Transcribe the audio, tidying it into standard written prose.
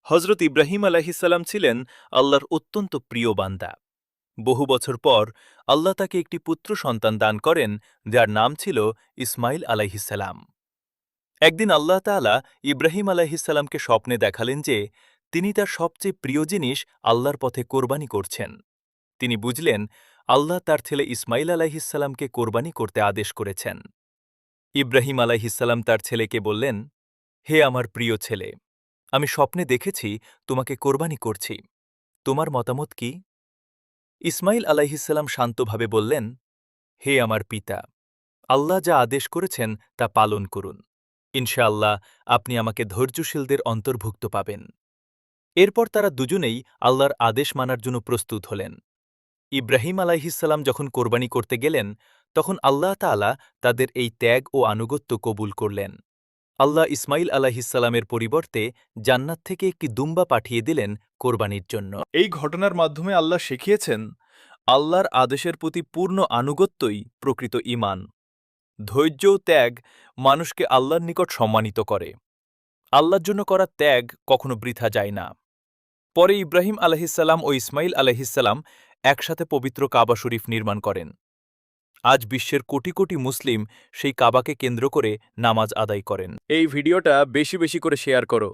হজরত ইব্রাহিম আলাহিসাল্লাম ছিলেন আল্লাহর অত্যন্ত প্রিয় বান্দা। বহু বছর পর আল্লাহ তাকে একটি পুত্র সন্তান দান করেন, যার নাম ছিল ইসমাইল আলাইহিসাল্লাম। একদিন আল্লাহ তাআলা ইব্রাহিম আলাইহিসাল্লামকে স্বপ্নে দেখালেন যে তিনি তার সবচেয়ে প্রিয় জিনিস আল্লাহর পথে কোরবানি করছেন। তিনি বুঝলেন আল্লাহ তার ছেলে ইসমাইল আলাইহিসাল্লামকে কোরবানি করতে আদেশ করেছেন। ইব্রাহিম আলাইহিসাল্লাম তার ছেলেকে বললেন, হে আমার প্রিয় ছেলে, আমি স্বপ্নে দেখেছি তোমাকে কোরবানি করছি। তোমার মতামত কি? ইসমাইল আলাইহিসাল্লাম শান্তভাবে বললেন, হে আমার পিতা, আল্লাহ যা আদেশ করেছেন তা পালন করুন। ইনশাআল্লাহ আপনি আমাকে ধৈর্যশীলদের অন্তর্ভুক্ত পাবেন। এরপর তারা দুজনেই আল্লাহর আদেশ মানার জন্য প্রস্তুত হলেন। ইব্রাহিম আলাইহিসাল্লাম যখন কোরবানি করতে গেলেন, তখন আল্লাহ তাআলা তাদের এই ত্যাগ ও আনুগত্য কবুল করলেন। আল্লাহ ইসমাইল আলাইহিসাল্লামের পরিবর্তে জান্নাত থেকে একটি দুম্বা পাঠিয়ে দিলেন কোরবানির জন্য। এই ঘটনার মাধ্যমে আল্লাহ শিখিয়েছেন, আল্লাহর আদেশের প্রতি পূর্ণ আনুগত্যই প্রকৃত ঈমান। ধৈর্য ও ত্যাগ মানুষকে আল্লাহর নিকট সম্মানিত করে। আল্লাহর জন্য করা ত্যাগ কখনো বৃথা যায় না। পরে ইব্রাহিম আলাইহিসসালাম ও ইসমাইল আলাইহিসসালাম একসাথে পবিত্র কাবা শরীফ নির্মাণ করেন। আজ বিশ্বের কোটি কোটি মুসলিম সেই কাবাকে কেন্দ্র করে নামাজ আদায় করেন। এই ভিডিওটা বেশি বেশি করে শেয়ার করো।